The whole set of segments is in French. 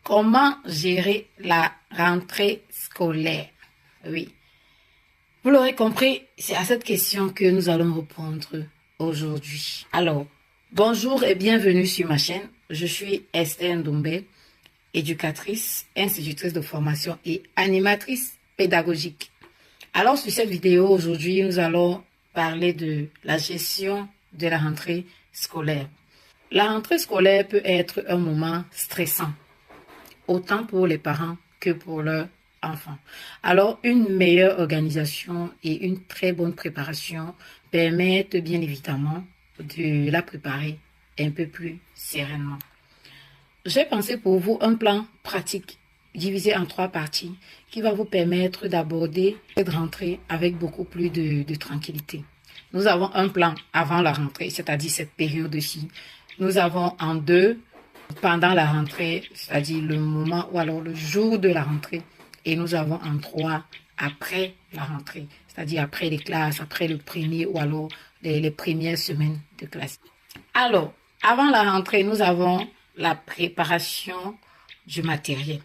Comment gérer la rentrée scolaire? Oui. Vous l'aurez compris, c'est à cette question que nous allons répondre aujourd'hui. Alors, bonjour et bienvenue sur ma chaîne. Je suis Esther Ndombé, éducatrice, institutrice de formation et animatrice pédagogique. Alors, sur cette vidéo, aujourd'hui, nous allons parler de la gestion de la rentrée scolaire. La rentrée scolaire peut être un moment stressant, autant pour les parents que pour leurs enfants. Alors, une meilleure organisation et une très bonne préparation permettent bien évidemment de la préparer un peu plus sereinement. J'ai pensé pour vous un plan pratique divisé en 3 parties qui va vous permettre d'aborder cette rentrée avec beaucoup plus de tranquillité. Nous avons un plan avant la rentrée, c'est-à-dire cette période-ci. Nous avons en 2 pendant la rentrée, c'est-à-dire le moment ou alors le jour de la rentrée. Et nous avons en 3 après la rentrée, c'est-à-dire après les classes, après le premier ou alors les premières semaines de classe. Alors, avant la rentrée, nous avons la préparation du matériel.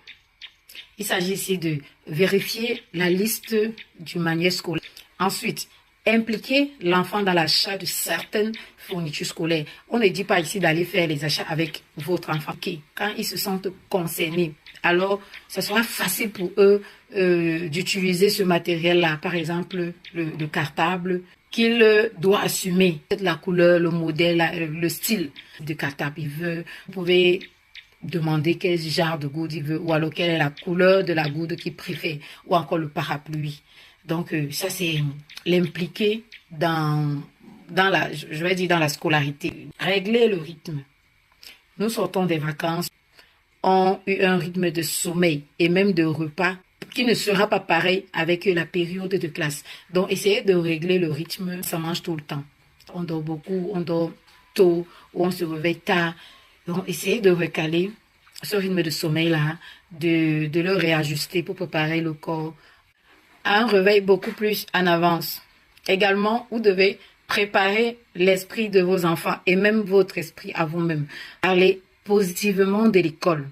Il s'agit ici de vérifier la liste du manuel scolaire. Ensuite, impliquer l'enfant dans l'achat de certaines fournitures scolaires. On ne dit pas ici d'aller faire les achats avec votre enfant. Quand ils se sentent concernés, alors ce sera facile pour eux d'utiliser ce matériel-là. Par exemple, le cartable qu'il doit assumer. La couleur, le modèle, le style de cartable. Vous pouvez demander quel genre de gourde il veut ou alors quelle est la couleur de la gourde qu'il préfère ou encore le parapluie. Donc, ça, c'est l'impliquer dans la scolarité. Régler le rythme. Nous sortons des vacances, ont eu un rythme de sommeil et même de repas qui ne sera pas pareil avec la période de classe. Donc, essayez de régler le rythme, ça mange tout le temps. On dort beaucoup, on dort tôt ou on se réveille tard. Donc, essayez de recaler ce rythme de sommeil-là, de le réajuster pour préparer le corps à un réveil beaucoup plus en avance. Également, vous devez préparer l'esprit de vos enfants et même votre esprit à vous-même. Parlez positivement de l'école.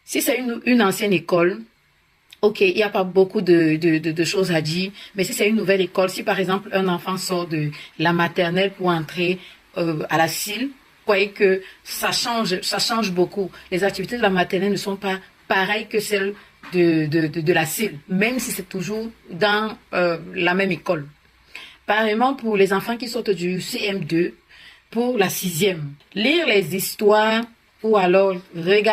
Si c'est une ancienne école, ok, il n'y a pas beaucoup de choses à dire, mais si c'est une nouvelle école, si par exemple un enfant sort de la maternelle pour entrer à la CIL, vous voyez que ça change beaucoup. Les activités de la maternelle ne sont pas pareilles que celles de la CIL, même si c'est toujours dans la même école. Pareillement pour les enfants qui sortent du CM2 pour la 6e. Lire les histoires ou alors regarder